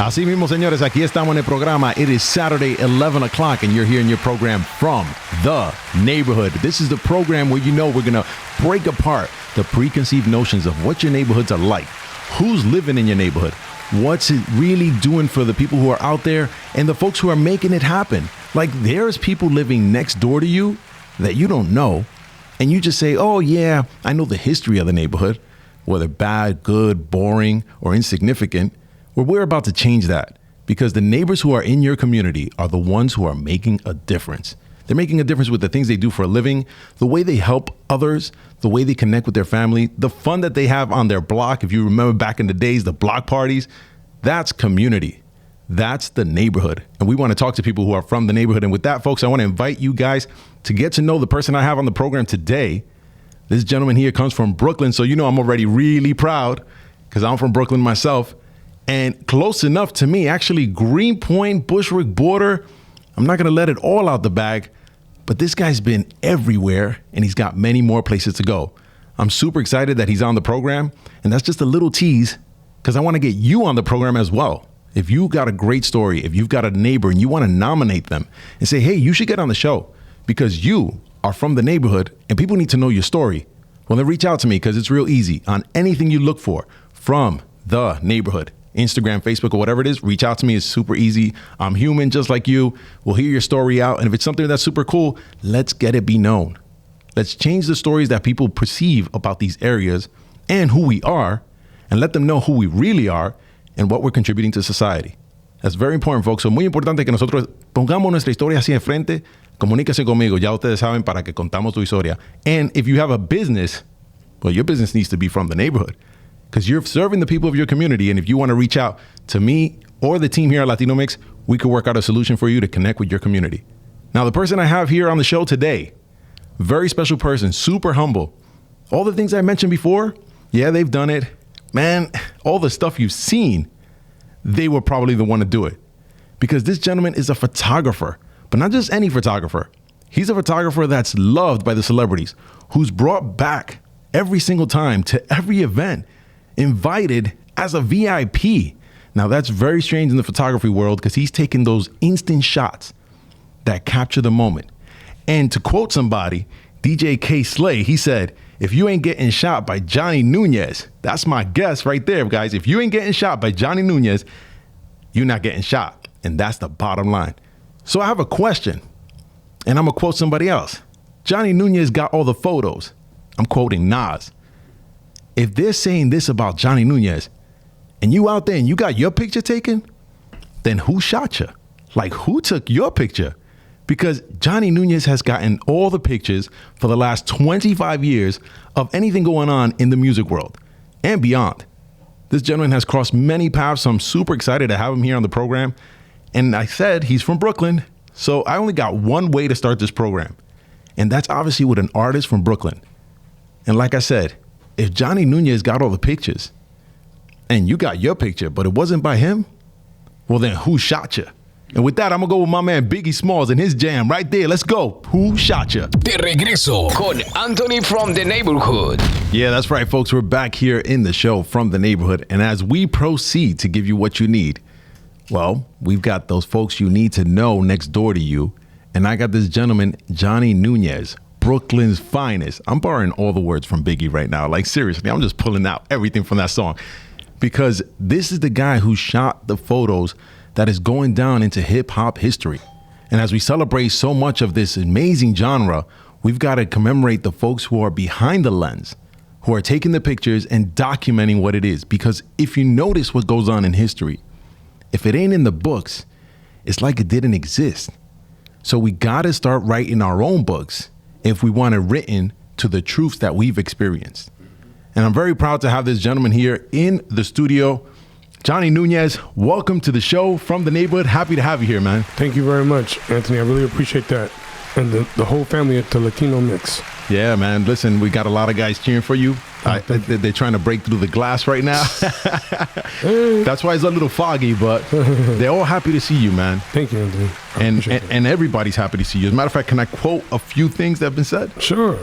Así mismo, señores, aquí estamos en el programa. It is Saturday, 11 o'clock, and you're here in your program From the Neighborhood. This is the program where we're going to break apart the preconceived notions of what your neighborhoods are like, who's living in your neighborhood, what's it really doing for the people who are out there, and the folks who are making it happen. Like, there's people living next door to you that you don't know, and you just say, oh, yeah, I know the history of the neighborhood, whether bad, good, boring, or insignificant. Well, we're about to change that because the neighbors who are in your community are the ones who are making a difference. They're making a difference with the things they do for a living, the way they help others, the way they connect with their family, the fun that they have on their block. If you remember back in the days, the block parties, that's community. That's the neighborhood. And we want to talk to people who are from the neighborhood. And with that, folks, I want to invite you guys to get to know the person I have on the program today. This gentleman here comes from Brooklyn. So, I'm already really proud because I'm from Brooklyn myself. And close enough to me, actually, Greenpoint, Bushwick border. I'm not going to let it all out the bag, but this guy's been everywhere and he's got many more places to go. I'm super excited that he's on the program. And that's just a little tease because I want to get you on the program as well. If you got a great story, if you've got a neighbor and you want to nominate them and say, hey, you should get on the show because you are from the neighborhood and people need to know your story. Well, then reach out to me because it's real easy on anything you look for from the neighborhood. Instagram, Facebook, or whatever it is, reach out to me. It's super easy. I'm human just like you. We'll hear your story out. And if it's something that's super cool, let's get it be known. Let's change the stories that people perceive about these areas and who we are and let them know who we really are and what we're contributing to society. That's very important, folks. So muy importante que nosotros pongamos nuestra historia hacia enfrente. Comuníquese conmigo. Ya ustedes saben para que contamos tu historia. And if you have a business, well, your business needs to be from the neighborhood. Because you're serving the people of your community. And if you want to reach out to me or the team here at Latino Mix, we could work out a solution for you to connect with your community. Now, the person I have here on the show today, very special person, super humble. All the things I mentioned before, yeah, they've done it. Man, all the stuff you've seen, they were probably the one to do it. Because this gentleman is a photographer, but not just any photographer. He's a photographer that's loved by the celebrities, who's brought back every single time to every event, invited as a VIP. Now, that's very strange in the photography world because he's taking those instant shots that capture the moment. And to quote somebody, DJ K Slay, he said, if you ain't getting shot by Johnny Nunez, that's my guess right there, guys. If you ain't getting shot by Johnny Nunez, you're not getting shot. And that's the bottom line. So I have a question, and I'm going to quote somebody else. Johnny Nunez got all the photos. I'm quoting Nas. If they're saying this about Johnny Nunez and you out there and you got your picture taken, then who shot you? Like, who took your picture? Because Johnny Nunez has gotten all the pictures for the last 25 years of anything going on in the music world and beyond. This gentleman has crossed many paths, so I'm super excited to have him here on the program. And I said he's from Brooklyn, so I only got one way to start this program. And that's obviously with an artist from Brooklyn. And like I said, if Johnny Nunez got all the pictures and you got your picture, but it wasn't by him, well, then who shot you? And with that, I'm going to go with my man Biggie Smalls and his jam right there. Let's go. Who shot you? De regreso con Anthony from the Neighborhood. Yeah, that's right, folks. We're back here in the show From the Neighborhood. And as we proceed to give you what you need, well, we've got those folks you need to know next door to you. And I got this gentleman, Johnny Nunez, Brooklyn's finest. I'm borrowing all the words from Biggie right now. Like, seriously, I'm just pulling out everything from that song because this is the guy who shot the photos that is going down into hip hop history. And as we celebrate so much of this amazing genre, we've got to commemorate the folks who are behind the lens, who are taking the pictures and documenting what it is. Because if you notice what goes on in history, if it ain't in the books, it's like it didn't exist. So we got to start writing our own books if we want it written to the truths that we've experienced. And I'm very proud to have this gentleman here in the studio. Johnny Nunez, welcome to the show From the Neighborhood. Happy to have you here, man. Thank you very much, Anthony. I really appreciate that. And the whole family at the Latino Mix. Yeah, man. Listen, we got a lot of guys cheering for you. They're trying to break through the glass right now. That's why it's a little foggy, but they're all happy to see you, man. Thank you, Anthony. And everybody's happy to see you. As a matter of fact, can I quote a few things that have been said? Sure.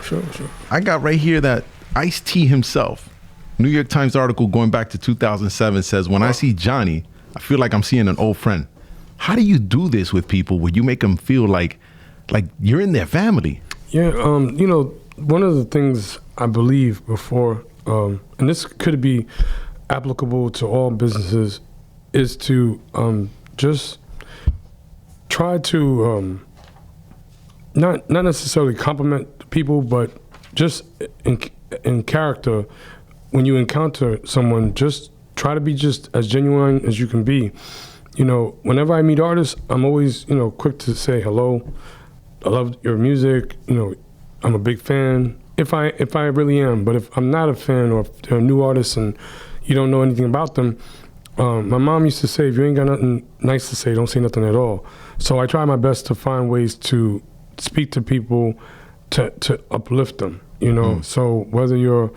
I got right here that Ice-T himself, New York Times article going back to 2007 says, when I see Johnny, I feel like I'm seeing an old friend. How do you do this with people where you make them feel like you're in their family? Yeah, you know, one of the things I believe before, and this could be applicable to all businesses, is to just try to not necessarily compliment people, but just in character. When you encounter someone, just try to be just as genuine as you can be. You know, whenever I meet artists, I'm always, you know, quick to say hello. I love your music. You know, I'm a big fan. If I really am, but if I'm not a fan, or if they're a new artist and you don't know anything about them, my mom used to say, if you ain't got nothing nice to say, don't say nothing at all. So I try my best to find ways to speak to people to uplift them. You know, so whether you're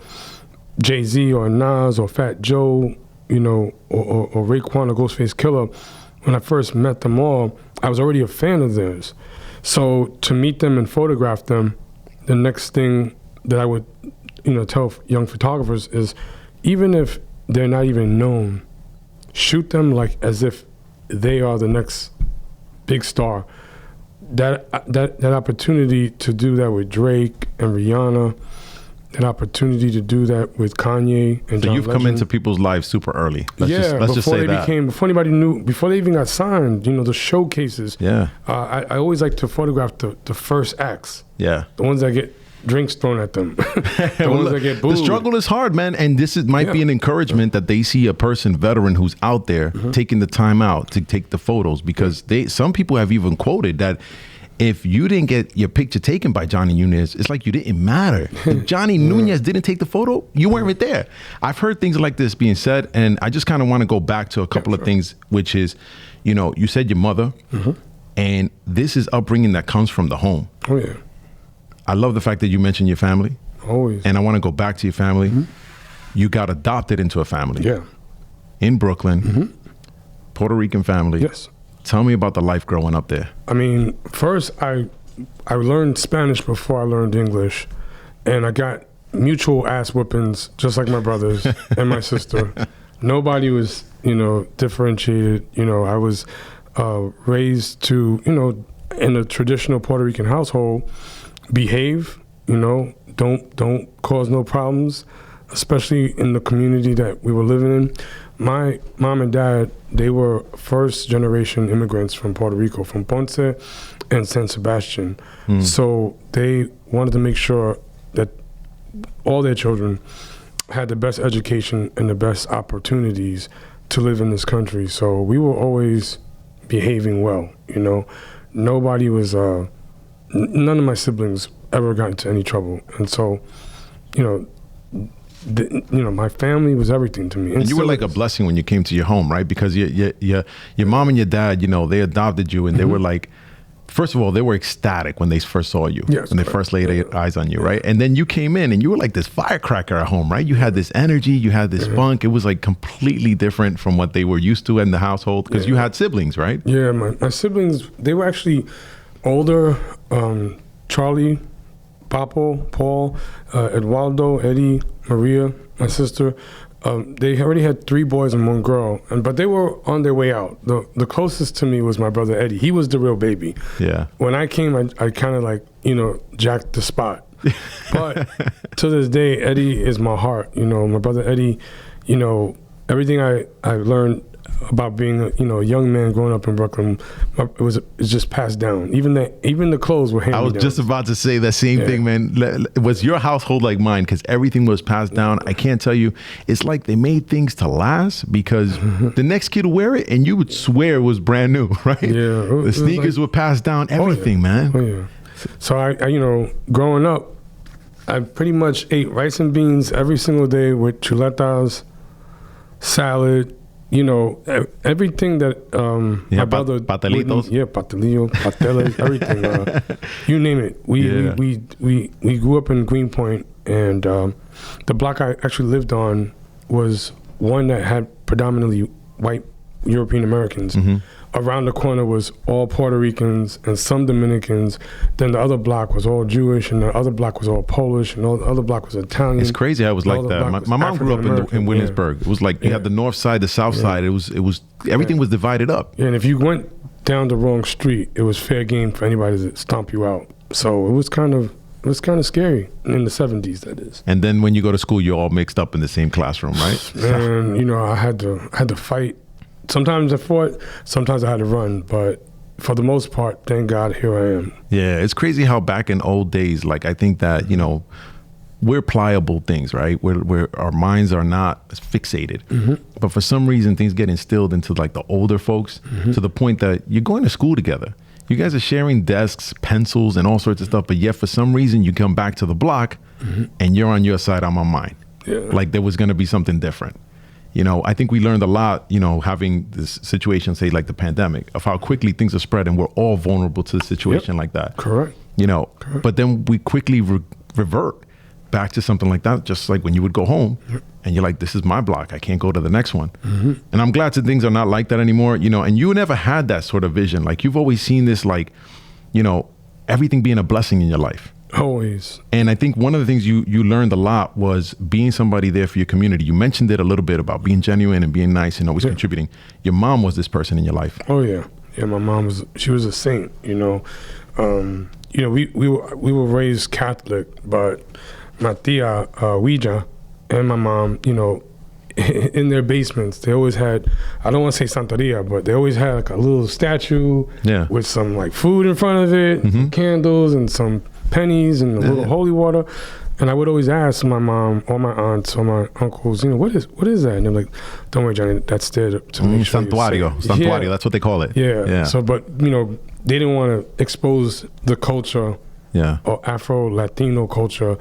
Jay-Z or Nas or Fat Joe, you know, or Raekwon or Ghostface Killer, when I first met them all, I was already a fan of theirs. So to meet them and photograph them, the next thing that I would, you know, tell young photographers is, even if they're not even known, shoot them like as if they are the next big star. That opportunity to do that with Drake and Rihanna, that opportunity to do that with Kanye and So John you've come Legend. into people's lives super early. Let's Before just say they that. before anybody knew, before they even got signed, you know, the showcases. Yeah. I always like to photograph the first acts, Yeah. the ones that get drinks thrown at them, the ones that get booed. The struggle is hard, man, and this might be an encouragement that they see a person, veteran, who's out there taking the time out to take the photos, because some people have even quoted that if you didn't get your picture taken by Johnny Nunez, it's like you didn't matter. If Johnny Nunez didn't take the photo, you weren't there. I've heard things like this being said, and I just kind of want to go back to a couple of things, which is, you know, you said your mother, and this is upbringing that comes from the home. Oh yeah, I love the fact that you mentioned your family. always. And I want to go back to your family. You got adopted into a family. Yeah. In Brooklyn, Puerto Rican family. Yes. Tell me about the life growing up there. I mean, first I learned Spanish before I learned English, and I got mutual ass whoopings just like my brothers and my sister. Nobody was, you know, differentiated. You know, I was raised to, you know, in a traditional Puerto Rican household, behave. You know, don't cause no problems, especially in the community that we were living in. My mom and dad, they were first generation immigrants from Puerto Rico, from Ponce and San Sebastian. So they wanted to make sure that all their children had the best education and the best opportunities to live in this country. So we were always behaving well, you know. Nobody was, none of my siblings ever got into any trouble. And so, you know, my family was everything to me. And you were like a blessing when you came to your home, right? Because your mom and your dad, you know, they adopted you, and they were like, first of all, they were ecstatic when they first saw you, when they first laid eyes on you, right? And then you came in and you were like this firecracker at home, right? You had this energy, you had this funk. It was like completely different from what they were used to in the household, because you had siblings, right? Yeah, my siblings, they were actually older. Charlie, Papo, Paul, Eduardo, Eddie, Maria, my sister. They already had 3 boys and 1 girl, but they were on their way out. The closest to me was my brother Eddie. He was the real baby. Yeah. When I came, I kind of like, you know, jacked the spot. But to this day, Eddie is my heart. You know, my brother Eddie, you know, everything I learned about being a young man growing up in Brooklyn, it's just passed down. Even the clothes were handed down. I was just about to say that same thing, man. Was your household like mine? Because everything was passed down. I can't tell you. It's like they made things to last, because the next kid would wear it and you would swear it was brand new, right? Yeah. The sneakers were passed down, everything, man. Oh, yeah. So I, you know, growing up, I pretty much ate rice and beans every single day with chuletas, salad, you know, everything that my brother... Patelitos. Patelas, everything. You name it. We grew up in Greenpoint, and the block I actually lived on was one that had predominantly white European Americans. Around the corner was all Puerto Ricans and some Dominicans. Then the other block was all Jewish, and the other block was all Polish, and the other block was Italian. It's crazy how it was like that. My mom grew up in Williamsburg. It was like you had the north side, the south side. It was everything was divided up. Yeah, and if you went down the wrong street, it was fair game for anybody to stomp you out. So it was kind of scary in the 70s, that is. And then when you go to school, you're all mixed up in the same classroom, right? And you know, I had to fight. Sometimes I fought, sometimes I had to run, but for the most part, thank God, here I am. Yeah, it's crazy how back in old days, like I think that, you know, we're pliable things, right? Where our minds are not fixated. But for some reason, things get instilled into like the older folks to the point that you're going to school together. You guys are sharing desks, pencils, and all sorts of stuff. But yet, for some reason, you come back to the block and you're on your side, I'm on mine. Yeah. Like there was going to be something different. You know, I think we learned a lot, you know, having this situation, say like the pandemic, of how quickly things are spread and we're all vulnerable to the situation like that. Correct. You know, but then we quickly revert back to something like that, just like when you would go home and you're like, this is my block. I can't go to the next one. And I'm glad that things are not like that anymore, you know, and you never had that sort of vision. Like you've always seen this, like, you know, everything being a blessing in your life. Always. And I think one of the things you learned a lot was being somebody there for your community. You mentioned it a little bit about being genuine and being nice and always contributing. Your mom was this person in your life. Oh yeah. Yeah, my mom was a saint, you know. You know, we were raised Catholic, but my tia, Ouija, and my mom, you know, in their basements, they always had, I don't want to say Santeria, but they always had like a little statue with some like food in front of it, some candles and some pennies and a little holy water. And I would always ask my mom or my aunts or my uncles, you know, what is that? And they're like, don't worry, Johnny, that's there to make sure Santuario, that's what they call it. Yeah. So, but, you know, they didn't want to expose the culture or Afro-Latino culture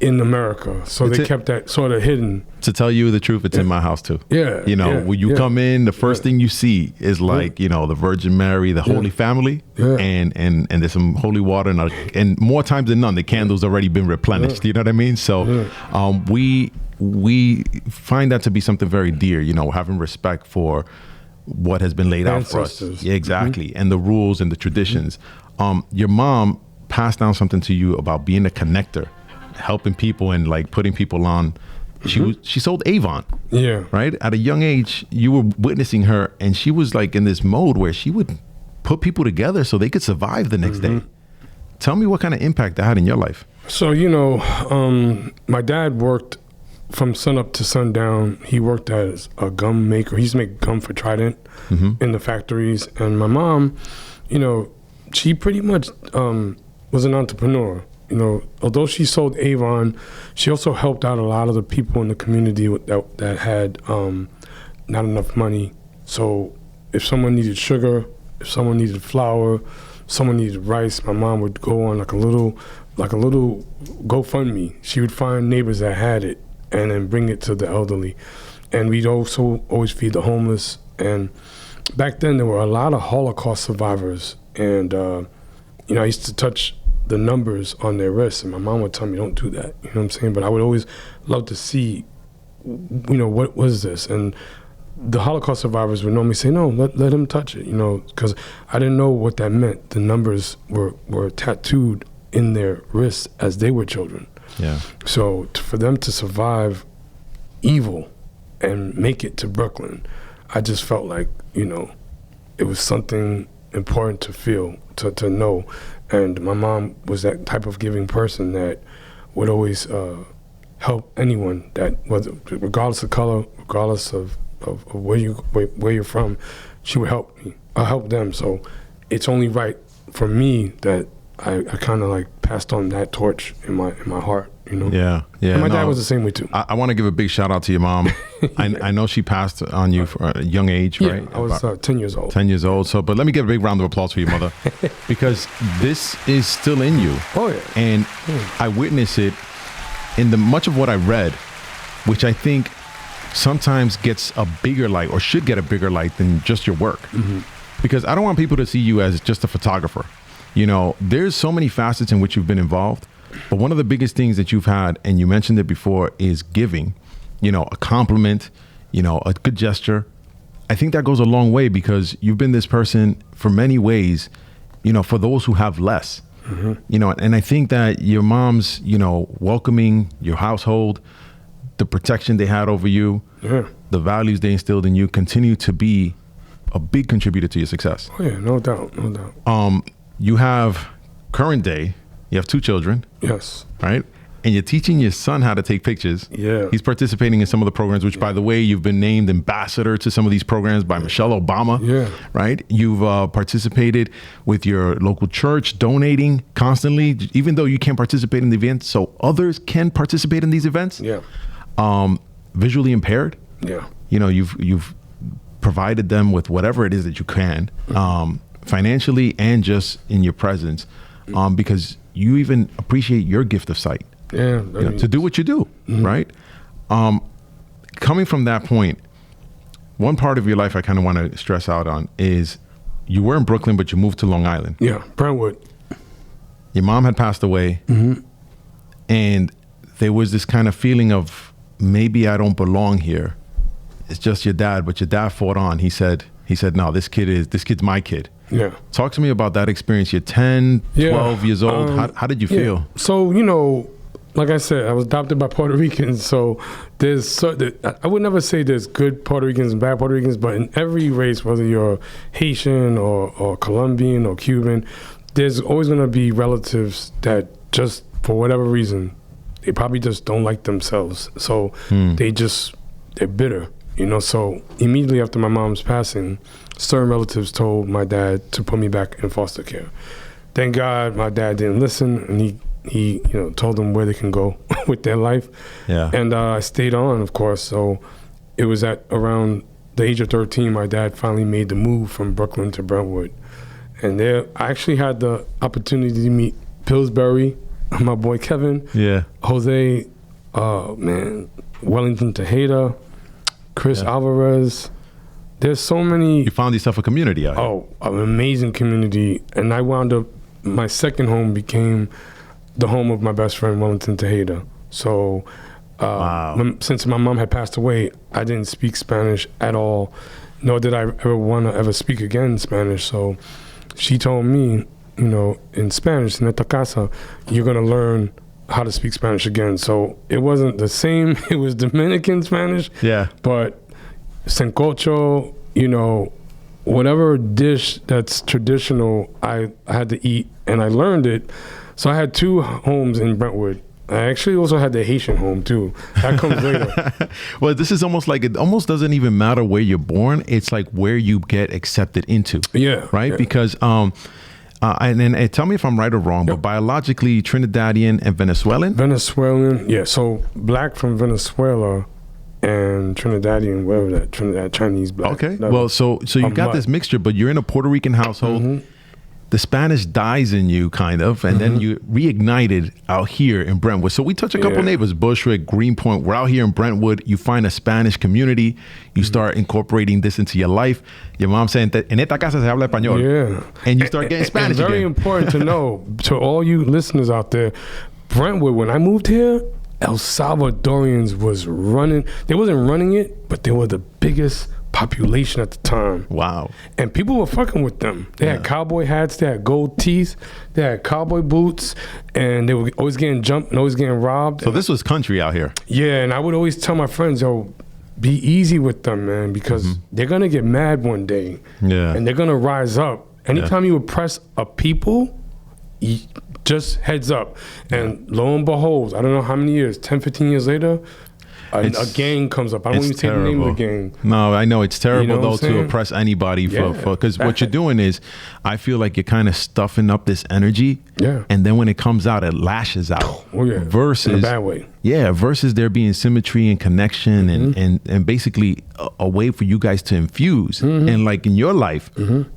in America. So they kept that sort of hidden. To tell you the truth, it's in my house too. Yeah. You know, when you come in, the first thing you see is like, you know, the Virgin Mary, the Holy Family, and there's some holy water, and more times than none, the candle's already been replenished. You know what I mean? So we find that to be something very dear, you know, having respect for what has been laid out for us. Yeah, exactly. And the rules and the traditions. Your mom passed down something to you about being a connector, helping people and like putting people on. She sold Avon. Yeah. Right? At a young age, you were witnessing her, and she was like in this mode where she would put people together so they could survive the next day. Tell me what kind of impact that had in your life. So, you know, my dad worked from sunup to sundown. He worked as a gum maker. He used to make gum for Trident in the factories. And my mom, you know, she pretty much was an entrepreneur. You know, although she sold Avon, she also helped out a lot of the people in the community that had not enough money. So if someone needed sugar, if someone needed flour, someone needed rice, my mom would go on like a little GoFundMe. She would find neighbors that had it and then bring it to the elderly. And we'd also always feed the homeless. And back then there were a lot of Holocaust survivors. And, you know, I used to touch the numbers on their wrists, and my mom would tell me, don't do that. You know what I'm saying? But I would always love to see, you know, what was this? And the Holocaust survivors would normally say, no, let him touch it, you know, because I didn't know what that meant. The numbers were tattooed in their wrists as they were children. Yeah. So for them to survive evil and make it to Brooklyn, I just felt like, you know, it was something important to feel, to know. And my mom was that type of giving person that would always help anyone that, regardless of color, regardless of where you're from, she would help me. I help them. So it's only right for me that I kind of like passed on that torch in my heart, you know? Yeah. And my dad was the same way too. I want to give a big shout out to your mom. I know she passed on you for a young age, right? I was 10 years old. 10 years old. So, but let me give a big round of applause for your mother because this is still in you. Oh yeah. And I witness it in much of what I read, which I think sometimes gets a bigger light or should get a bigger light than just your work. Because I don't want people to see you as just a photographer. You know, there's so many facets in which you've been involved, but one of the biggest things that you've had, and you mentioned it before, is giving, you know, a compliment, you know, a good gesture. I think that goes a long way because you've been this person for many ways, you know, for those who have less, you know, and I think that your mom's, you know, welcoming your household, the protection they had over you, the values they instilled in you continue to be a big contributor to your success. Oh yeah, no doubt, no doubt. You have current day, you have 2 children. Yes. Right? And you're teaching your son how to take pictures. Yeah. He's participating in some of the programs, which, by the way, you've been named ambassador to some of these programs by Michelle Obama. Yeah. Right? You've participated with your local church, donating constantly, even though you can't participate in the events, so others can participate in these events. Yeah. Visually impaired. Yeah. You know, you've provided them with whatever it is that you can, financially and just in your presence, because you even appreciate your gift of sight. Yeah, you know, to do what you do, right? Coming from that point, one part of your life I kind of want to stress out on is you were in Brooklyn, but you moved to Long Island. Yeah, Brentwood. Your mom had passed away, and there was this kind of feeling of maybe I don't belong here. It's just your dad, but your dad fought on. He said, no, this kid's my kid. Yeah. Talk to me about that experience. You're 10, 12 years old. How did you feel? So, you know, like I said, I was adopted by Puerto Ricans. So I would never say there's good Puerto Ricans and bad Puerto Ricans, but in every race, whether you're Haitian or Colombian or Cuban, there's always going to be relatives that just, for whatever reason, they probably just don't like themselves. So they're bitter, you know? So immediately after my mom's passing, certain relatives told my dad to put me back in foster care. Thank God my dad didn't listen, and he you know, told them where they can go with their life. Yeah. And I stayed on, of course. So it was at around the age of 13, my dad finally made the move from Brooklyn to Brentwood. And there, I actually had the opportunity to meet Pillsbury, my boy Kevin, Jose, Wellington Tejeda, Chris Alvarez. There's so many. You found yourself a community out here. Oh, an amazing community. And I wound up, my second home became the home of my best friend, Wellington Tejeda. So since my mom had passed away, I didn't speak Spanish at all, nor did I ever want to ever speak again Spanish. So she told me, you know, in Spanish, en esta casa, you're going to learn how to speak Spanish again. So it wasn't the same. It was Dominican Spanish. Yeah. But sancocho, you know, whatever dish that's traditional, I had to eat, and I learned it. So I had 2 homes in Brentwood. I actually also had the Haitian home too. That comes later. Well, this is almost like, it almost doesn't even matter where you're born. It's like where you get accepted into. Yeah. Right? Yeah. Because, and tell me if I'm right or wrong, but biologically Trinidadian and Venezuelan? Venezuelan, yeah. So black from Venezuela and Trinidadian, whatever that, Trinidad, Chinese black. Okay. Well, so you've got this mixture, but you're in a Puerto Rican household. The Spanish dies in you, kind of, and then you reignited out here in Brentwood. So we touch a couple neighbors, Bushwick, Greenpoint. We're out here in Brentwood. You find a Spanish community. You start incorporating this into your life. Your mom saying, en esta casa se habla español. Yeah. And you start getting Spanish again. Very important to know, to all you listeners out there, Brentwood, when I moved here, El Salvadorians was running. They wasn't running it, but they were the biggest population at the time. Wow. And people were fucking with them. They had cowboy hats, they had gold teeth, they had cowboy boots, and they were always getting jumped and always getting robbed. So this was country out here. Yeah, and I would always tell my friends, yo, be easy with them, man, because they're gonna get mad one day. Yeah. And they're gonna rise up. Anytime you oppress a people, just heads up. And lo and behold, I don't know how many years, 10, 15 years later, a gang comes up. I don't even say the name of the gang. No, I know it's terrible though to oppress anybody for because what you're doing is, I feel like you're kind of stuffing up this energy, and then when it comes out, it lashes out. Versus in a bad way. Yeah, versus there being symmetry and connection and basically a way for you guys to infuse. And like in your life,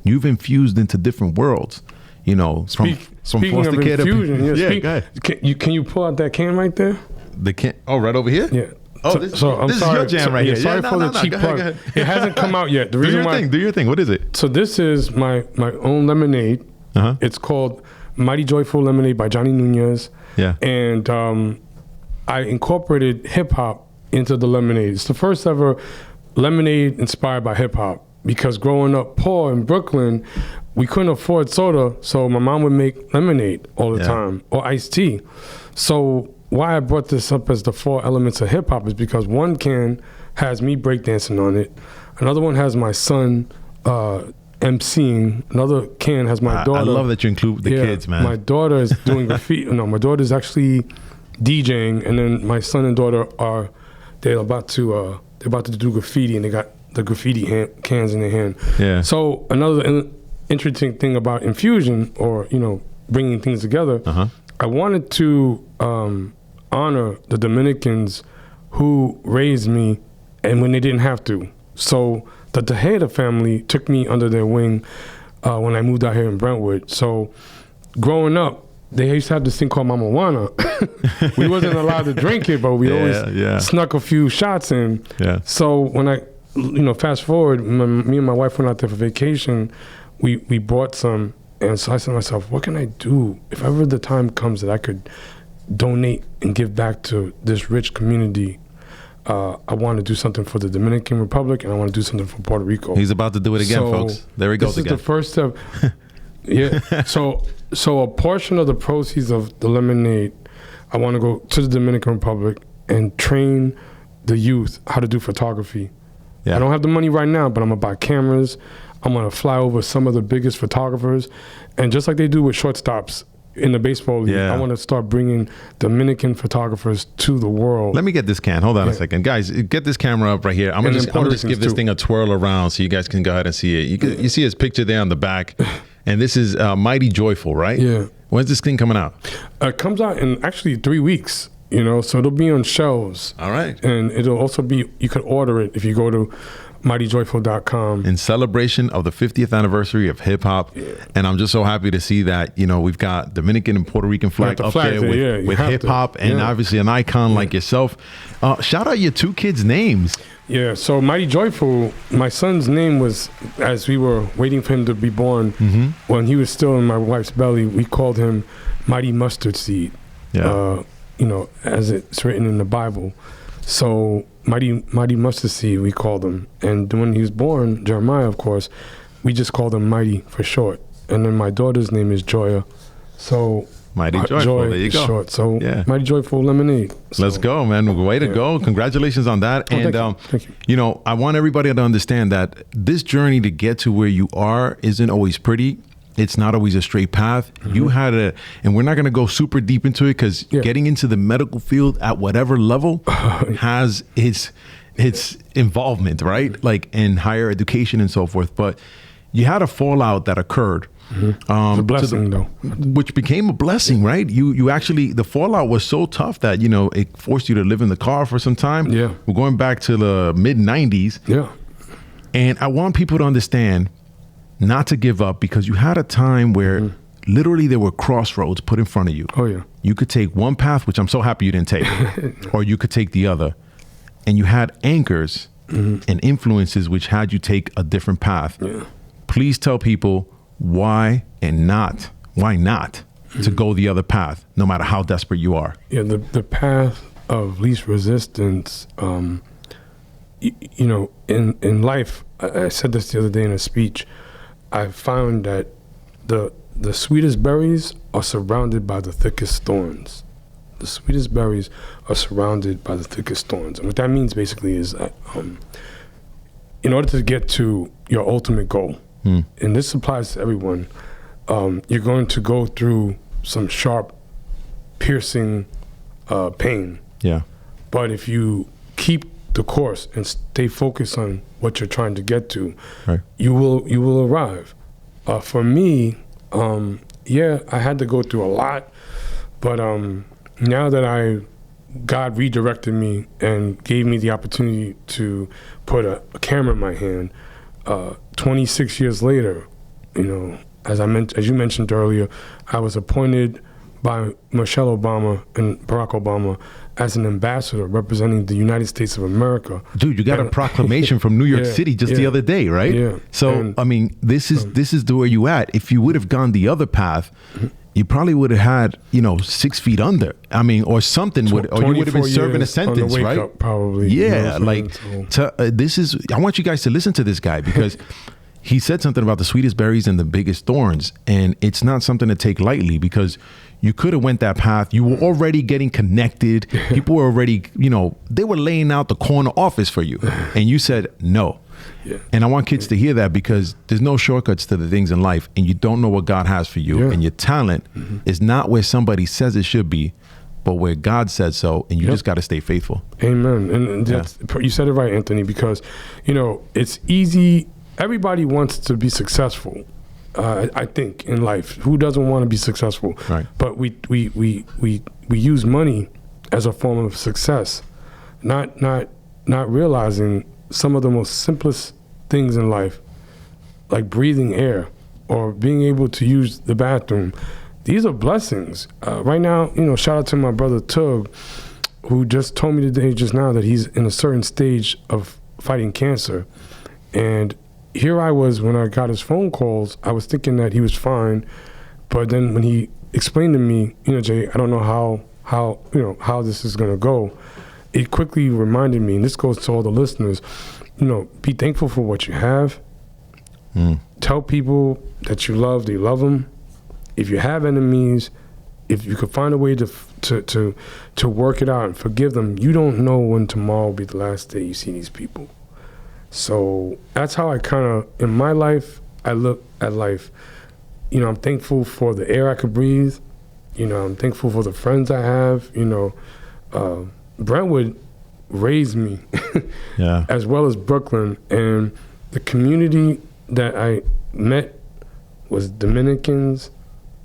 you've infused into different worlds. You know, from speaking of infusion, go ahead. Can you pull out that can right there? The can? Oh, right over here. Yeah. Oh, this is your jam right here. Sorry for the cheap plug. It hasn't come out yet. The reason why, do your thing. What is it? So this is my own lemonade. It's called Mighty Joyful Lemonade by Johnny Nunez. Yeah. And I incorporated hip hop into the lemonade. It's the first ever lemonade inspired by hip hop. Because growing up poor in Brooklyn, we couldn't afford soda, so my mom would make lemonade all the time, or iced tea. So why I brought this up as the 4 elements of hip hop is because one can has me breakdancing on it, another one has my son emceeing, another can has my daughter. I love that you include the kids, man. My daughter is doing graffiti. No, my daughter is actually DJing, and then my son and daughter they're about to do graffiti, and they got the graffiti cans in their hand. Yeah. So another interesting thing about infusion, or bringing things together, I wanted to honor the Dominicans who raised me, and when they didn't have to. So the Tejeda family took me under their wing when I moved out here in Brentwood. So growing up, they used to have this thing called Mama Juana. We wasn't allowed to drink it, but we always snuck a few shots in. Yeah. So when I fast forward, me and my wife went out there for vacation. We bought some, and so I said to myself, what can I do if ever the time comes that I could donate and give back to this rich community? I want to do something for the Dominican Republic, and I want to do something for Puerto Rico. He's about to do it again, folks. There he goes again. This is the first step. Yeah. So a portion of the proceeds of the lemonade, I want to go to the Dominican Republic and train the youth how to do photography. Yeah. I don't have the money right now, but I'm going to buy cameras. I'm going to fly over some of the biggest photographers. And just like they do with shortstops in the baseball league, I want to start bringing Dominican photographers to the world. Let me get this can. Hold on a second. Guys, get this camera up right here. I'm going to just give this thing a twirl around so you guys can go ahead and see it. You see his picture there on the back. And this is Mighty Joyful, right? Yeah. When's this thing coming out? It comes out in actually 3 weeks. So it'll be on shelves. All right. And it'll also be, you could order it if you go to mightyjoyful.com. In celebration of the 50th anniversary of hip hop. Yeah. And I'm just so happy to see that, we've got Dominican and Puerto Rican flag up there with hip hop and obviously an icon like yourself. Shout out your 2 kids' names. Yeah, so Mighty Joyful, my son's name was, as we were waiting for him to be born, when he was still in my wife's belly, we called him Mighty Mustard Seed. Yeah. As it's written in the Bible. So Mighty Mustard Seed, we called him. And when he was born, Jeremiah, of course, we just called him Mighty for short. And then my daughter's name is Joya. So Mighty Joyful, Joy there you go. Short. So Mighty Joyful Lemonade. So, let's go, man. Way to go. Congratulations on that. Thank you. I want everybody to understand that this journey to get to where you are isn't always pretty. It's not always a straight path. You had and we're not going to go super deep into it because getting into the medical field at whatever level has its involvement, right? Like in higher education and so forth. But you had a fallout that occurred. It's a blessing, though. Which became a blessing, right? You actually, the fallout was so tough that, it forced you to live in the car for some time. Yeah. We're going back to the mid-90s. Yeah. And I want people to understand not to give up because you had a time where literally there were crossroads put in front of you. Oh, yeah. You could take one path, which I'm so happy you didn't take, or you could take the other. And you had anchors and influences which had you take a different path. Yeah. Please tell people why not to go the other path, no matter how desperate you are. Yeah, the path of least resistance, in life, I said this the other day in a speech, I found that the sweetest berries are surrounded by the thickest thorns. The sweetest berries are surrounded by the thickest thorns. And what that means basically is that in order to get to your ultimate goal, and this applies to everyone, you're going to go through some sharp, piercing pain. Yeah. But if you keep the course and stay focused on what you're trying to get to, right, you will arrive. For me, I had to go through a lot, but now that God redirected me and gave me the opportunity to put a camera in my hand, 26 years later, as you mentioned earlier, I was appointed by Michelle Obama and Barack Obama as an ambassador representing the United States of America. Dude, you got a proclamation from New York City just the other day, right? Yeah. So, this is where you at. If you would have gone the other path, you probably would have had, 6 feet under. I mean, or something would, or you would have been serving a sentence, right? Up, probably. Yeah, I want you guys to listen to this guy because he said something about the sweetest berries and the biggest thorns, and it's not something to take lightly because you could have went that path. You were already getting connected. People were already, they were laying out the corner office for you, and you said no. Yeah. And I want kids to hear that because there's no shortcuts to the things in life, and you don't know what God has for you. And your talent is not where somebody says it should be, but where God said so, and you just got to stay faithful. Amen. And you said it right, Anthony, because, it's easy. Everybody wants to be successful, I think, in life. Who doesn't want to be successful? Right. But we use money as a form of success, not realizing some of the most simplest things in life, like breathing air or being able to use the bathroom. These are blessings. Right now, shout out to my brother Tug, who just told me today just now that he's in a certain stage of fighting cancer. And here I was when I got his phone calls, I was thinking that he was fine. But then when he explained to me, Jay, I don't know how this is gonna go. It quickly reminded me, and this goes to all the listeners, be thankful for what you have. Tell people that you love them. If you have enemies, if you could find a way to work it out and forgive them, you don't know when tomorrow will be the last day you see these people. So that's how I kind of, in my life, I look at life. I'm thankful for the air I could breathe. I'm thankful for the friends I have. Brentwood raised me, as well as Brooklyn, and the community that I met was Dominicans,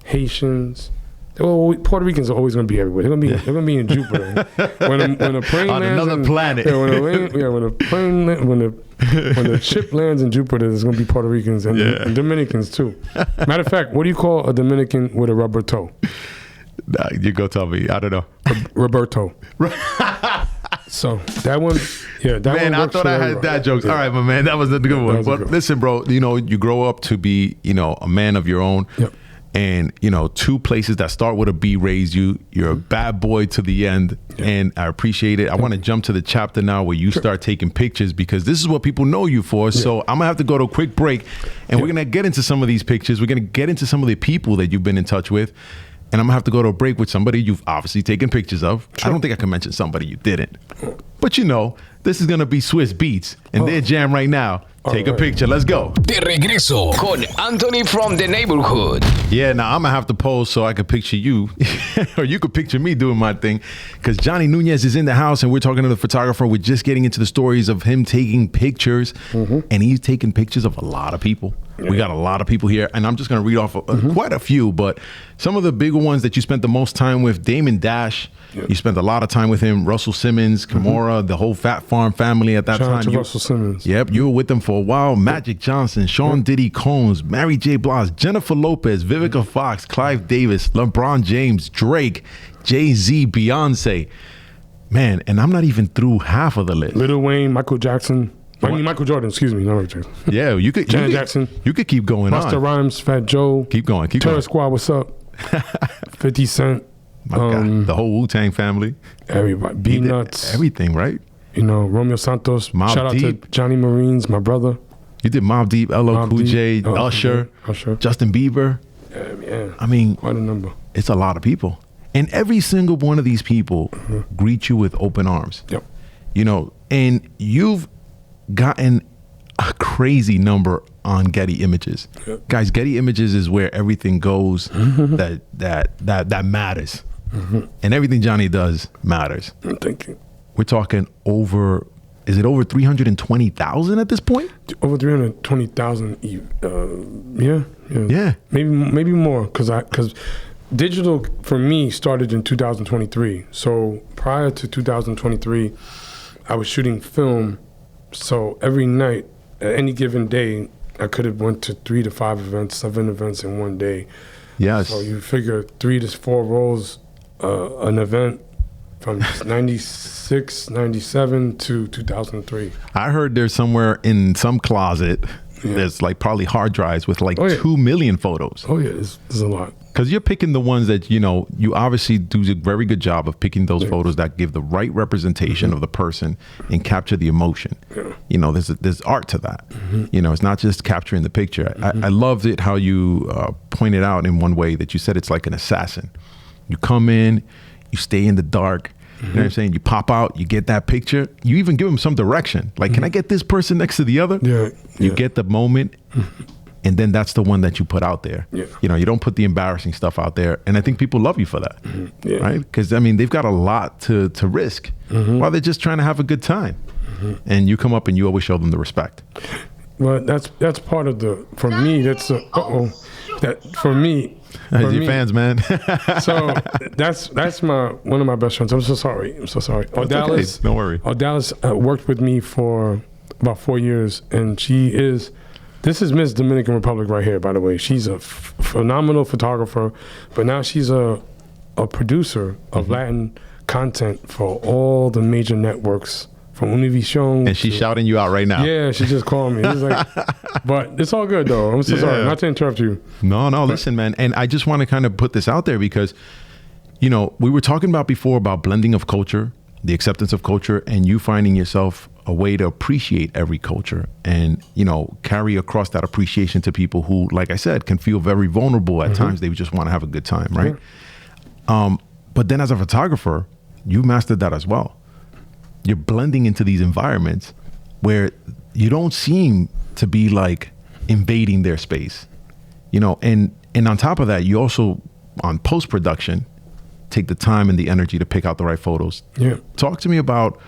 Haitians. Puerto Ricans are always going to be everywhere. They're going to be in Jupiter. when a plane on lands another planet. When the ship lands in Jupiter, there's going to be Puerto Ricans and Dominicans too. Matter of fact, what do you call a Dominican with a rubber toe? You go tell me. I don't know. Roberto. So that one, man, I thought I had dad jokes. All right, my man, that was a good one. But listen, bro, you grow up to be, a man of your own. Yep. And, 2 places that start with a B raised you. You're a bad boy to the end. Yep. And I appreciate it. I want to jump to the chapter now where you start taking pictures because this is what people know you for. So I'm going to have to go to a quick break and we're going to get into some of these pictures. We're going to get into some of the people that you've been in touch with. And I'm going to have to go to a break with somebody you've obviously taken pictures of. Sure. I don't think I can mention somebody you didn't. But this is going to be Swiss Beatz. And their jam right now. Take a picture. Let's go. De regreso con Anthony from the neighborhood. Yeah, now I'm going to have to pose so I can picture you. Or you could picture me doing my thing. Because Johnny Nunez is in the house and we're talking to the photographer. We're just getting into the stories of him taking pictures. And he's taking pictures of a lot of people. We got a lot of people here, and I'm just going to read off quite a few, but some of the bigger ones that you spent the most time with, Damon Dash, you spent a lot of time with him, Russel Simmons, Kimora, the whole Fat Farm family at that time. Shout out to Russel Simmons. Yep, you were with them for a while. Magic Johnson, Sean Diddy Combs, Mary J. Blige, Jennifer Lopez, Vivica Fox, Clive Davis, LeBron James, Drake, Jay-Z, Beyonce. Man, and I'm not even through half of the list. Lil Wayne, Michael Jackson. Michael Jordan, excuse me, not Michael Jackson. Yeah, you could. Janet Jackson. You could keep going on. Busta Rhymes, Fat Joe. Keep going. Terror Squad, what's up? 50 Cent. My God. The whole Wu-Tang family. Everybody. B-Nuts. Everything, right? Romeo Santos. Mobb Shout Deep. out to Johnny Marines, my brother. You did Mobb Deep, LL Cool J, Usher, Justin Bieber. Yeah. I mean, quite a number. It's a lot of people. And every single one of these people greet you with open arms. Yep. And you've gotten a crazy number on Getty Images. Yep. Guys, Getty Images is where everything goes that matters. And everything Johnny does matters. Thank you. We're talking is it over 320,000 at this point? Over 320,000. Yeah. Maybe more because digital for me started in 2023. So prior to 2023, I was shooting film. So every night, at any given day, I could have went to 3 to 5 events, 7 events in one day. Yes. So you figure 3 to 4 rolls an event from 96, 97 to 2003. I heard there's somewhere in some closet, there's like probably hard drives with 2 million photos. Oh yeah, there's a lot. Because you're picking the ones that, you know, you obviously do a very good job of picking those photos that give the right representation of the person and capture the emotion. You know, there's art to that. You know, it's not just capturing the picture. I loved it how you pointed out in one way that you said it's like an assassin. You come in, you stay in the dark. You know what I'm saying? You pop out, you get that picture. You even give them some direction. Like, can I get this person next to the other? You get the moment. And then that's the one that you put out there. You know, you don't put the embarrassing stuff out there. And I think people love you for that, right? Because, I mean, they've got a lot to risk while they're just trying to have a good time. And you come up and you always show them the respect. Well, that's part of for me, that's for me. Your fans, man. So that's one of my best friends. I'm so sorry. Dallas. Okay. Don't worry. Dallas worked with me for about 4 years, and this is Miss Dominican Republic right here, by the way. She's a phenomenal photographer, but now she's a producer of Latin content for all the major networks, from Univision. And she's shouting you out right now. Yeah, she just called me. He's like, but it's all good, though. I'm so sorry. Not to interrupt you. No, listen, man. And I just want to kind of put this out there because, you know, we were talking about before about blending of culture, the acceptance of culture, and you finding yourself a way to appreciate every culture and, you know, carry across that appreciation to people who, like I said, can feel very vulnerable at times. They just want to have a good time, right? But then as a photographer, you mastered that as well. You're blending into these environments where you don't seem to be like invading their space, you know, and on top of that, you also on post-production take the time and the energy to pick out the right photos. Talk to me about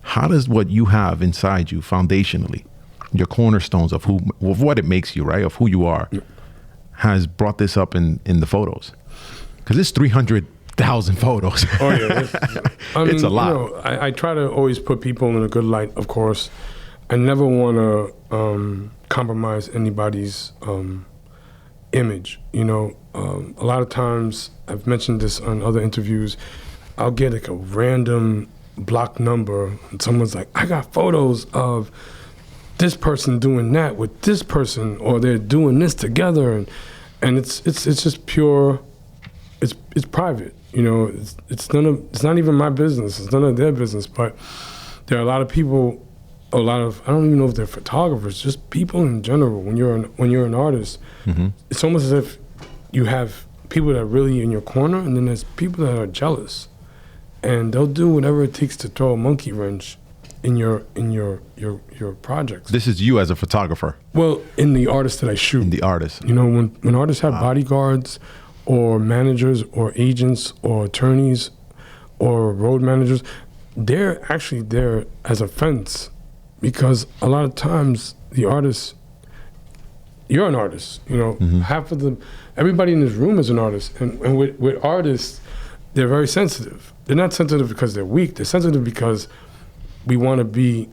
how does what you have inside you foundationally, your cornerstones of what it makes you, right, of who you are, has brought this up in the photos? Because it's 300,000 photos. Oh yeah, it's a lot. You know, I try to always put people in a good light, of course. I never want to compromise anybody's image. You know, a lot of times, I've mentioned this on other interviews, I'll get like a random block number and someone's like, I got photos of this person doing that with this person, or they're doing this together, and it's just pure. It's private, you know. It's not even my business. It's none of their business. But there are a lot of people, I don't even know if they're photographers, just people in general. When you're an artist, it's almost as if you have people that are really in your corner, and then there's people that are jealous, and they'll do whatever it takes to throw a monkey wrench in your projects. This is you as a photographer. Well, in the artist that I shoot. In the artist. You know, when artists have bodyguards, or managers, or agents, or attorneys, or road managers, they're actually there as a fence, because a lot of times the artists, you're an artist, you know, everybody in this room is an artist, and with artists, they're very sensitive. They're not sensitive because they're weak. They're sensitive because we want to be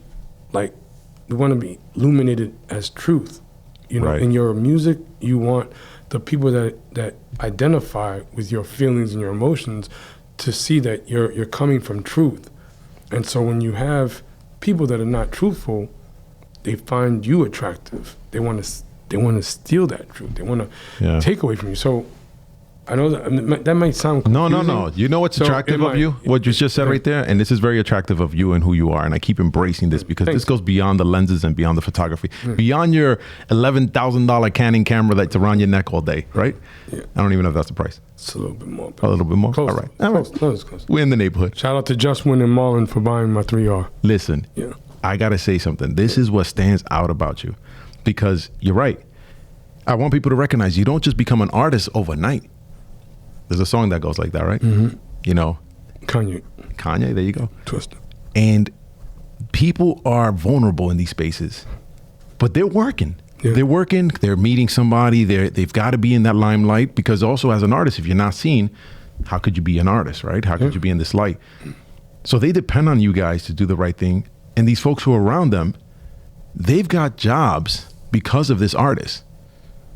illuminated as truth. You know, in your music, you want the people that identify with your feelings and your emotions to see that you're coming from truth. And so when you have people that are not truthful, they find you attractive. They want to steal that truth. They want to take away from you. So I know that might sound confusing. No. You know what's attractive of you? What you just said right there? And this is very attractive of you and who you are. And I keep embracing this because this goes beyond the lenses and beyond the photography. Beyond your $11,000 Canon camera that's around your neck all day, right? Yeah. I don't even know if that's the price. It's a little bit more. A little bit more? Close. All right. Close. We're in the neighborhood. Shout out to Justwin and Marlon for buying my 3R. Listen, I got to say something. This is what stands out about you, because you're right. I want people to recognize you don't just become an artist overnight. There's a song that goes like that, right? You know, Kanye, there you go. Twister. And people are vulnerable in these spaces, but they're working. They're working. They're meeting somebody. They've got to be in that limelight, because also as an artist, if you're not seen, how could you be an artist, right? How could you be in this light? So they depend on you guys to do the right thing. And these folks who are around them, they've got jobs because of this artist.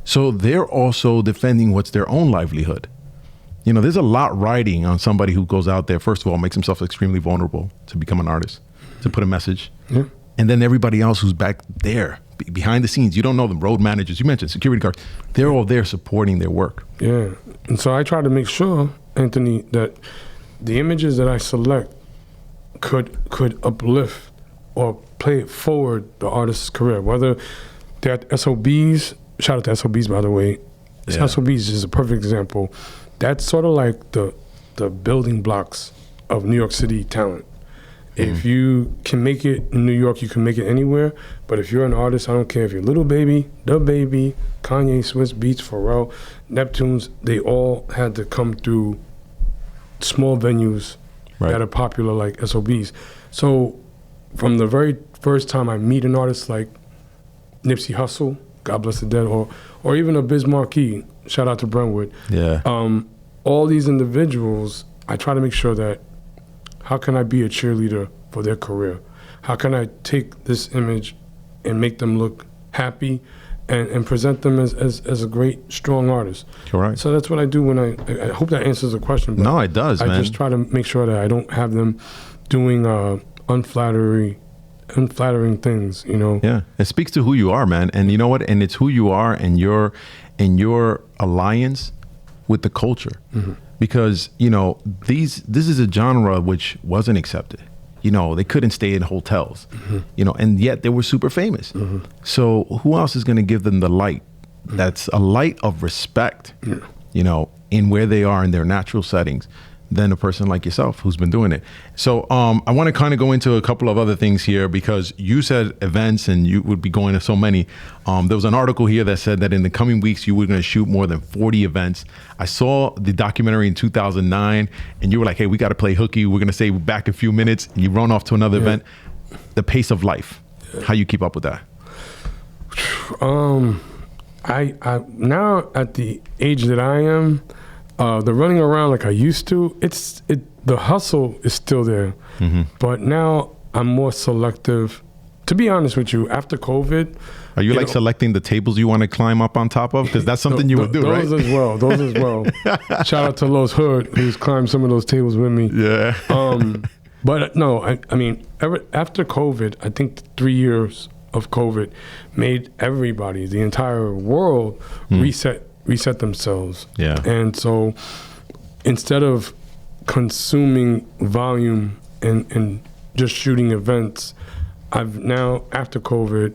So they're also defending what's their own livelihood. You know, there's a lot riding on somebody who goes out there, first of all, makes himself extremely vulnerable to become an artist, to put a message, And then everybody else who's back there behind the scenes, you don't know them, road managers, you mentioned security guards, they're all there supporting their work. Yeah. And so I try to make sure, Anthony, that the images that I select could uplift or play it forward the artist's career, whether they're at SOBs. Shout out to SOBs, by the way. Yeah. SOBs is a perfect example. That's sort of like the building blocks of New York City talent. If you can make it in New York, you can make it anywhere. But if you're an artist, I don't care if you're Little Baby, Da Baby, Kanye, Swiss Beatz, Pharrell, Neptunes, they all had to come through small venues that are popular like SOBs. So from the very first time I meet an artist like Nipsey Hussle, God bless the dead, or even a Biz Markie, shout out to Brentwood. Yeah. All these individuals, I try to make sure that how can I be a cheerleader for their career? How can I take this image and make them look happy and present them as a great, strong artist? Correct. So that's what I do when I hope that answers the question. But No, it does, I man. just try to make sure that I don't have them doing unflattering things, you know? Yeah, it speaks to who you are, man. And you know what? And it's who you are and your alliance with the culture. Because, you know, this is a genre which wasn't accepted. You know, they couldn't stay in hotels, you know, and yet they were super famous. So who else is going to give them the light? That's a light of respect, you know, in where they are in their natural settings than a person like yourself who's been doing it. So I want to kind of go into a couple of other things here because you said events and you would be going to so many. There was an article here that said that in the coming weeks you were going to shoot more than 40 events. I saw the documentary in 2009 and you were like, hey, we got to play hooky. We're going to say we're back in a few minutes. And you run off to another event. The pace of life, how you keep up with that? I now at the age that I am, the running around like I used to, the hustle is still there, but now I'm more selective. To be honest with you, after COVID, are you like selecting the tables you want to climb up on top of? Because that's something you would do, right? Those as well. Shout out to Los Hood, who's climbed some of those tables with me. Yeah. But no, I mean, after COVID, I think 3 years of COVID made everybody, the entire world, reset themselves. Yeah. And so instead of consuming volume and just shooting events, I've now, after COVID,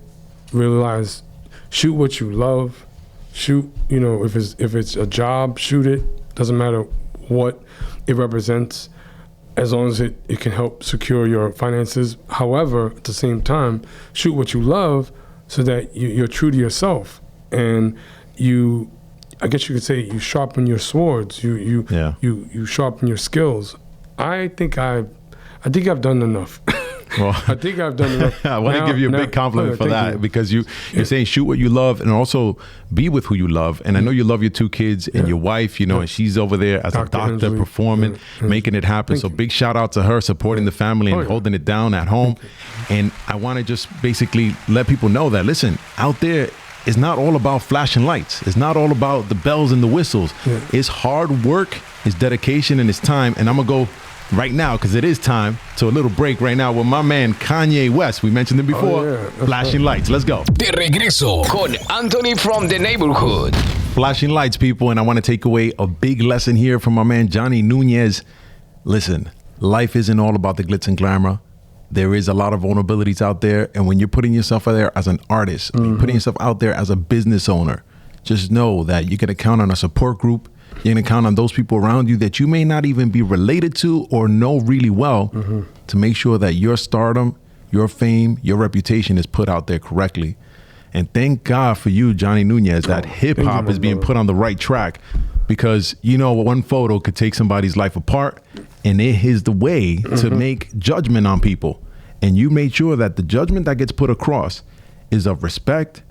realized shoot what you love. Shoot, you know, if it's a job, shoot it. Doesn't matter what it represents, as long as it can help secure your finances. However, at the same time, shoot what you love so that you're true to yourself. And I guess you could say you sharpen your swords. You sharpen your skills. I think I've done enough. Well, I think I've done enough. I want to give you a big compliment for that because you're saying shoot what you love and also be with who you love. And I know you love your 2 kids and your wife, you know, and she's over there as a doctor performing, making it happen. So big shout out to her supporting the family and holding it down at home. And I want to just basically let people know that, listen, out there, it's not all about flashing lights. It's not all about the bells and the whistles. It's hard work, it's dedication, and it's time. And I'm going to go right now, because it is time, to a little break right now with my man Kanye West. We mentioned him before. Flashing lights. Let's go. De regreso con Anthony from the neighborhood. Flashing lights, people, and I want to take away a big lesson here from my man Johnny Nunez. Listen, life isn't all about the glitz and glamour. There is a lot of vulnerabilities out there, and when you're putting yourself out there as an artist, you're putting yourself out there as a business owner, just know that you're going to count on a support group. You're going to count on those people around you that you may not even be related to or know really well to make sure that your stardom, your fame, your reputation is put out there correctly. And thank God for you, Johnny Nunez, that hip hop is being put on the right track, because, you know, one photo could take somebody's life apart, and it is the way to make judgment on people. And you made sure that the judgment that gets put across is of respect,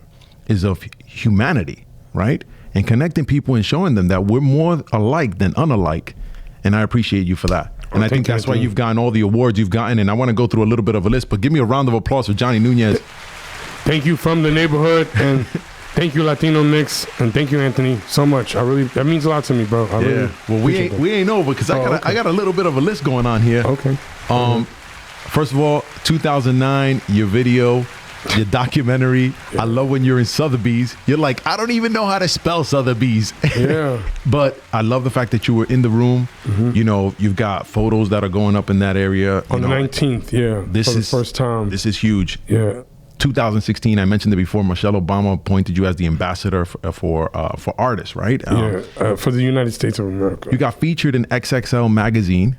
is of humanity, right? And connecting people and showing them that we're more alike than unalike. And I appreciate you for that. And I think that's why you've gotten all the awards you've gotten. And I want to go through a little bit of a list, but give me a round of applause for Johnny Nunez. Thank you from the neighborhood, and thank you Latino Mix, and thank you Anthony so much. That means a lot to me, bro. Really well, we ain't over, because I got a little bit of a list going on here. Okay. First of all, 2009, your video, your documentary. I love when you're in Sotheby's. You're like, I don't even know how to spell Sotheby's. Yeah. But I love the fact that you were in the room. You know, you've got photos that are going up in that area. On the 19th, yeah. This for is the first time. This is huge. Yeah. 2016, I mentioned it before, Michelle Obama appointed you as the ambassador for artists, right? For the United States of America. You got featured in XXL magazine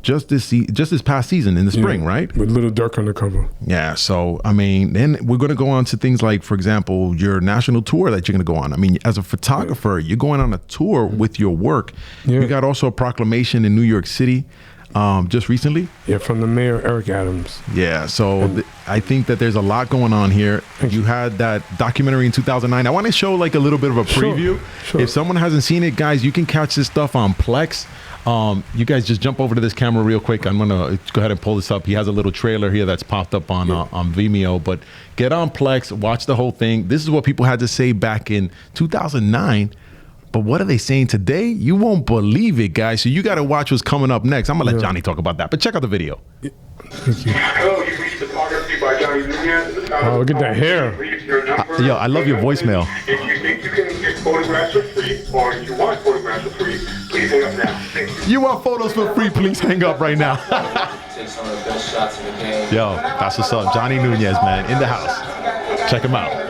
just this past season in the spring, right? With Little Dirk on the cover. Yeah, so I mean, then we're going to go on to things like, for example, your national tour that you're going to go on. I mean, as a photographer, you're going on a tour with your work. You got also a proclamation in New York City just recently. Yeah, from the mayor, Eric Adams. Yeah, so I think that there's a lot going on here. You had that documentary in 2009. I want to show like a little bit of a preview. Sure. If someone hasn't seen it, guys, you can catch this stuff on Plex. You guys just jump over to this camera real quick. I'm gonna go ahead and pull this up. He has a little trailer here that's popped up on Vimeo, but get on Plex, watch the whole thing. This is what people had to say back in 2009. But what are they saying today? You won't believe it, guys. So you got to watch what's coming up next. I'm going to let Johnny talk about that. But check out the video. Thank you. Hello, you reached photography by Johnny Nunez. Oh, look at that hair. Yo, I love your voicemail. If you think you can get photographs for free, or if you want photographs for free, please hang up now. Thank you. You want photos for free? Please hang up right now. Take some of the best shots in the game. Yo, that's what's up. Johnny Nunez, man, in the house. Check him out.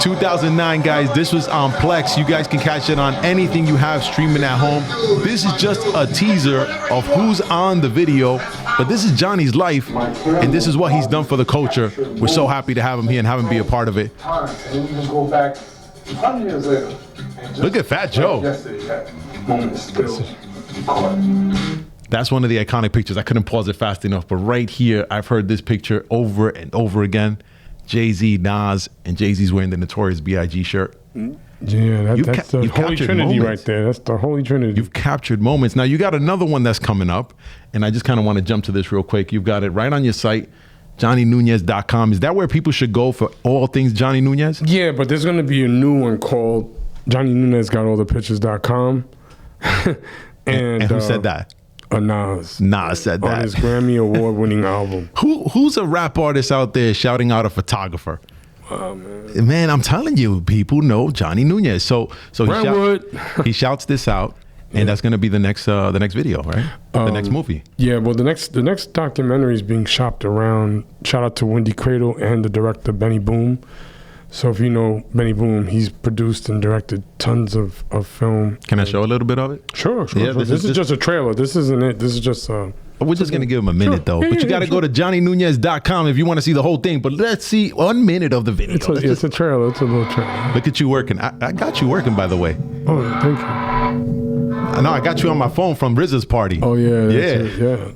2009, guys, this was on Plex. You guys can catch it on anything you have streaming at home. This is just a teaser of who's on the video, but this is Johnny's life, and this is what he's done for the culture. We're so happy to have him here and have him be a part of it. And then we just go back 100 years later. Look at Fat Joe. Yesterday, that moment is still caught. That's one of the iconic pictures. I couldn't pause it fast enough, but right here, I've heard this picture over and over again. Jay-Z, Nas, and Jay-Z's wearing the Notorious B.I.G. shirt. Yeah, that's the Holy Trinity right there. That's the Holy Trinity. You've captured moments. Now, you got another one that's coming up, and I just kind of want to jump to this real quick. You've got it right on your site, johnnynunez.com. Is that where people should go for all things Johnny Nunez? Yeah, but there's going to be a new one called johnnynunezgotallthepictures.com. and who said that? Nas. Nas said that. On his Grammy Award-winning album. Who's a rap artist out there shouting out a photographer? Oh, man. Man, I'm telling you, people know Johnny Nunez. So he shouts this out, and that's going to be the next video, right? The next movie. Yeah, well, the next documentary is being shopped around. Shout out to Wendy Cradle and the director Benny Boom. So if you know Benny Boom, he's produced and directed tons of film. Can I show a little bit of it? Sure. Yeah, This is just a trailer. This isn't it. This is just we're just going to give him a minute, though. Yeah, but you got to go to johnnynunez.com if you want to see the whole thing. But let's see 1 minute of the video. It's a trailer. It's a little trailer. Look at you working. I got you working, by the way. Oh, thank you. No, I got you on my phone from RZA's party. Oh, yeah. Yeah.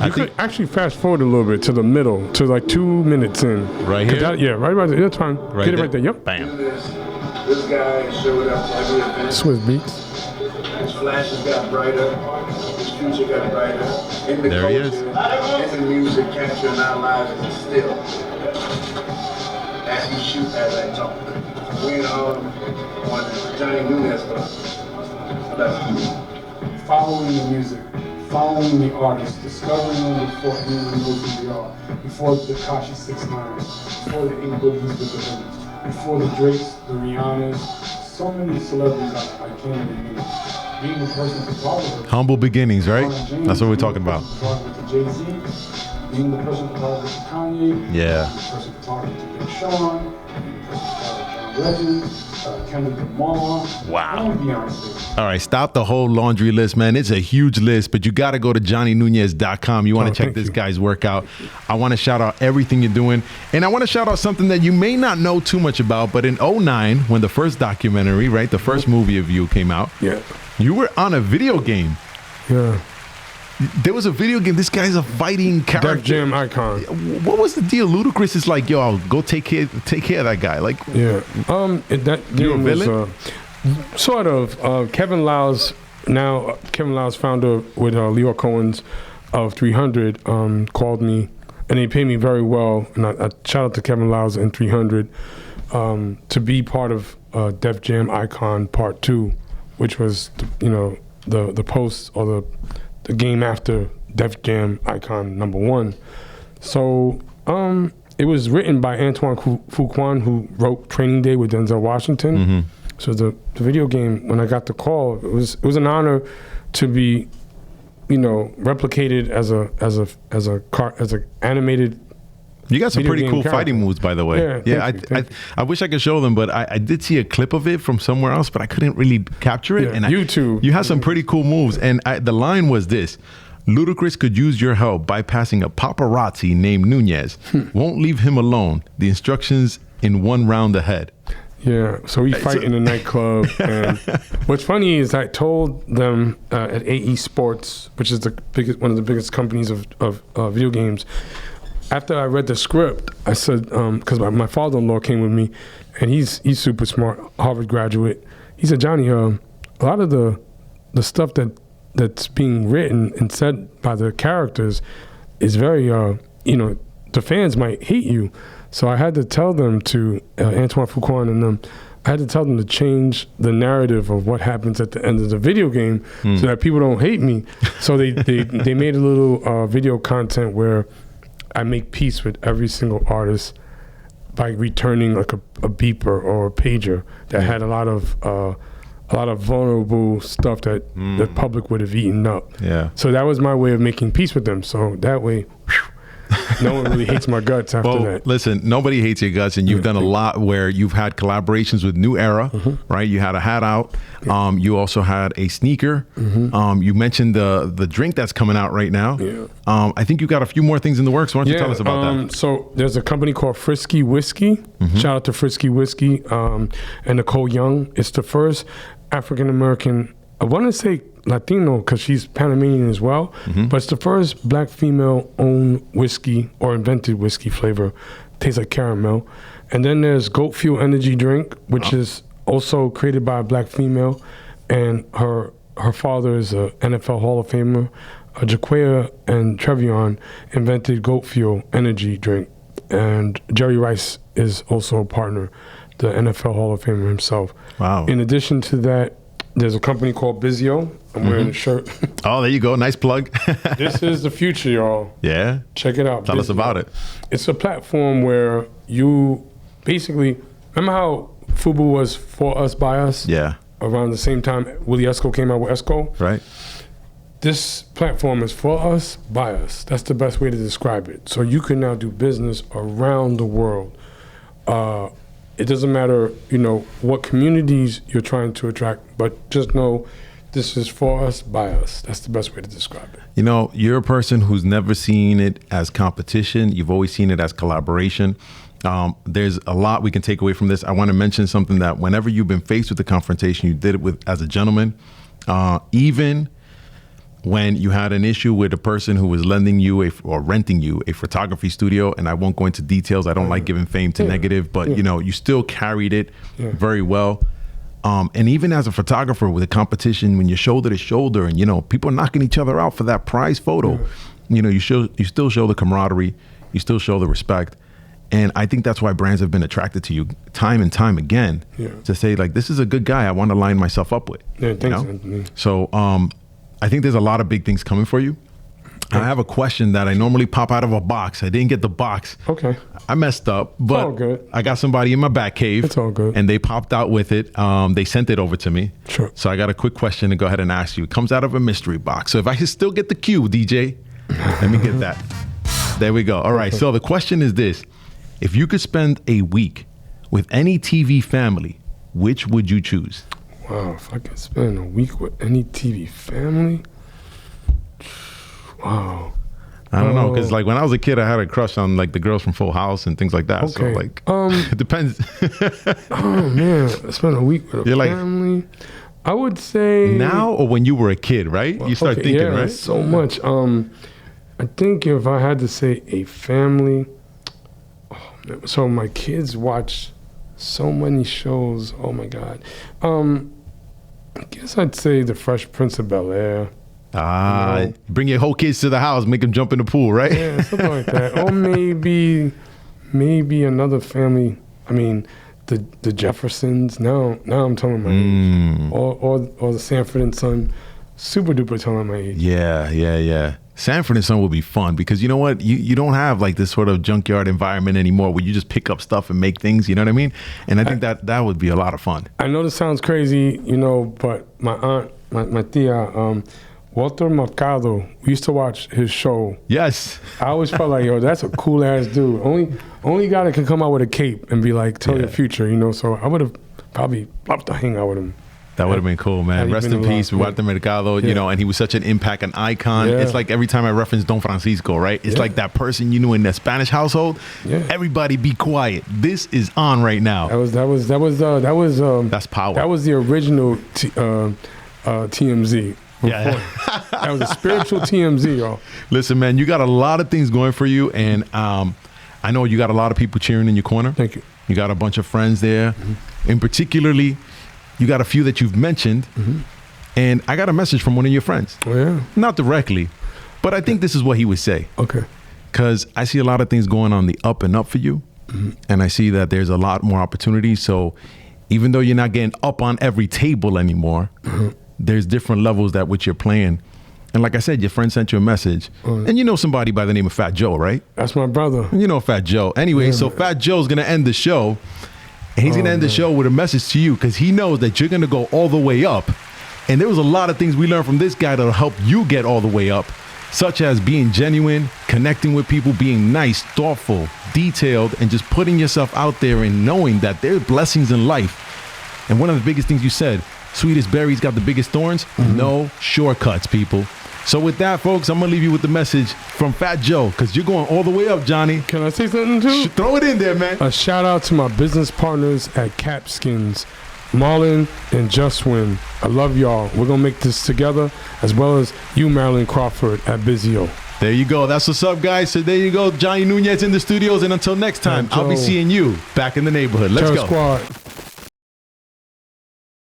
You could actually fast forward a little bit to the middle, to like 2 minutes in. Right here? Right there. That's fine. Right Get it there? right there. Yep. Bam. This guy showed up every event. Swiss Beatz. His flashes got brighter. His future got brighter. In the There he culture, is. in the music, capturing our lives is still. As we shoot, as I talk. We're on Johnny Nunez. Following the music. Following the artists, discovering them before anyone knows who they are, before the Tekashi 6ix9ine, before the Ink Boogies with the Hoodies, before the Drakes, the Rihannas, so many celebrities I can't even name. Being the person to follow her. Humble beginnings, right? That's what we're talking about. To Jay-Z, being the person to follow to Kanye, Yeah. being the person to follow to Big Sean, being the person to follow John Legend, Kendrick Lamar, Wow. and Beyonce. All right, stop the whole laundry list, man. It's a huge list, but you got to go to johnnynunez.com. You want to check thank this you. guy's work out. I want to shout out everything you're doing. And I want to shout out something that you may not know too much about, but in 2009, when the first documentary, right, the first movie of you came out, Yeah. you were on a video game. Yeah. There was a video game. This guy's a fighting character. Def Jam icon. What was the deal? Ludacris is like, yo, I'll go take care of that guy. Like, Yeah. That You a game was villain? sort of Kevin Lyle's founder with Leo Cohen's of 300 called me, and he paid me very well. And I shout out to Kevin Lyle's and 300 to be part of Def Jam Icon Part 2, which was the post or the game after Def Jam icon #1. So it was written by Antoine Fuqua, who wrote Training Day with Denzel Washington. Mm-hmm. So the video game, when I got the call, it was an honor to be, replicated as a animated. You got some video pretty game cool character. fighting moves, by the way. Yeah, thank you. I wish I could show them, but I did see a clip of it from somewhere else, but I couldn't really capture it. Yeah, And YouTube. You had some pretty cool moves, and the line was this: Ludacris could use your help bypassing a paparazzi named Nunez. Won't leave him alone. The instructions in one round ahead. Yeah, so we fight in a nightclub, and what's funny is I told them at AE Sports, which is one of the biggest companies of video games. After I read the script, I said, because my father-in-law came with me, and he's super smart, Harvard graduate. He said, Johnny, a lot of the stuff that's being written and said by the characters is very, the fans might hate you. So I had to tell them to, Antoine Fuqua and them, I had to tell them to change the narrative of what happens at the end of the video game so that people don't hate me. So they made a little video content where I make peace with every single artist by returning like a beeper or a pager that had a lot of vulnerable stuff that the public would have eaten up. Yeah. So that was my way of making peace with them. So that way, no one really hates my guts after that. Listen, nobody hates your guts, and you've done a lot where you've had collaborations with New Era, right? You had a hat out. You also had a sneaker. You mentioned the drink that's coming out right now. Yeah. I think you got a few more things in the works. Why don't you tell us about that? So there's a company called Frisky Whiskey. Shout out to Frisky Whiskey and Nicole Young. It's the first African-American, I want to say Latino because she's Panamanian as well, but it's the first black female-owned whiskey or invented whiskey flavor. Tastes like caramel. And then there's Goat Fuel Energy Drink, which is also created by a black female, and her father is a NFL Hall of Famer. Jaquia and Trevion invented Goat Fuel Energy Drink, and Jerry Rice is also a partner, the NFL Hall of Famer himself. Wow. In addition to that, there's a company called Bizio. I'm wearing a shirt. Oh, there you go. Nice plug. This is the future, y'all. Yeah. Check it out. Tell us Bizio. about it. It's a platform where you basically, remember how Fubu was For Us, By Us? Yeah. Around the same time Willie Esco came out with Esco? Right. This platform is for us, by us. That's the best way to describe it. So you can now do business around the world. It doesn't matter, what communities you're trying to attract, but just know this is for us, by us. That's the best way to describe it. You're a person who's never seen it as competition. You've always seen it as collaboration. There's a lot we can take away from this. I want to mention something that whenever you've been faced with a confrontation, you did it as a gentleman. Even when you had an issue with a person who was lending you or renting you a photography studio, and I won't go into details. I don't like giving fame to negative, but you still carried it very well. And even as a photographer with a competition, when you're shoulder to shoulder and, people are knocking each other out for that prize photo, you still show the camaraderie, you still show the respect. And I think that's why brands have been attracted to you time and time again to say, like, this is a good guy I want to line myself up with. Yeah, thanks, Anthony. So I think there's a lot of big things coming for you. I have a question that I normally pop out of a box. I didn't get the box. Okay. I messed up, but all good. I got somebody in my back cave. It's all good. And they popped out with it. They sent it over to me. Sure. So I got a quick question to go ahead and ask you. It comes out of a mystery box. So if I can still get the cue, DJ, let me get that. There we go. All right. So the question is this. If you could spend a week with any TV family, which would you choose? Wow, if I could spend a week with any TV family? Wow. I don't know, because like when I was a kid, I had a crush on like the girls from Full House and things like that. Okay. So like, it depends. Oh man, I spent a week with a family. I would say now or when you were a kid, right? You start thinking, right? So much. I think if I had to say a family, so my kids watch so many shows. Oh my God. I guess I'd say The Fresh Prince of Bel-Air. Bring your whole kids to the house, make them jump in the pool, right? Yeah, something like that. Or maybe another family. I mean, the Jeffersons. Now I'm talking about my age. Or the Sanford and Son. super duper telling my age. Yeah. Sanford and Son will be fun because you know what? You don't have like this sort of junkyard environment anymore where you just pick up stuff and make things, you know what I mean? And I think that would be a lot of fun. I know this sounds crazy, you know, but my aunt, my tia, Walter Mercado, we used to watch his show. Yes. I always felt like, yo, that's a cool ass dude. Only guy that can come out with a cape and be like, tell your future, you know? So I would have probably loved to hang out with him. That would have been cool, man. Rest in peace, Walter Mercado, you know, and he was such an impact, an icon. Yeah. It's like every time I reference Don Francisco, right? It's like that person you knew in the Spanish household. Yeah. Everybody be quiet. This is on right now. That's power. That was the original TMZ. Yeah. That was a spiritual TMZ, y'all. Listen, man, you got a lot of things going for you, and I know you got a lot of people cheering in your corner. Thank you. You got a bunch of friends there, and particularly, you got a few that you've mentioned, and I got a message from one of your friends. Oh, yeah? Not directly, but I think this is what he would say. Okay. Because I see a lot of things going on the up and up for you, and I see that there's a lot more opportunities. So even though you're not getting up on every table anymore, there's different levels that which you're playing. And like I said, your friend sent you a message. And you know somebody by the name of Fat Joe, right? That's my brother. You know Fat Joe. Anyway, so man. Fat Joe's going to end the show. And he's going to end the show with a message to you because he knows that you're going to go all the way up. And there was a lot of things we learned from this guy that'll help you get all the way up, such as being genuine, connecting with people, being nice, thoughtful, detailed, and just putting yourself out there and knowing that there are blessings in life. And one of the biggest things you said, sweetest berries got the biggest thorns. No shortcuts, people. So with that, folks, I'm going to leave you with the message from Fat Joe because you're going all the way up, Johnny. Can I say something, too? Throw it in there, man. A shout out to my business partners at Capskins, Marlon and Justwin. I love y'all. We're going to make this together, as well as you, Marilyn Crawford, at Bizio. There you go. That's what's up, guys. So there you go. Johnny Nunez in the studios. And until next time, I'll be seeing you back in the neighborhood. Let's go. Squad.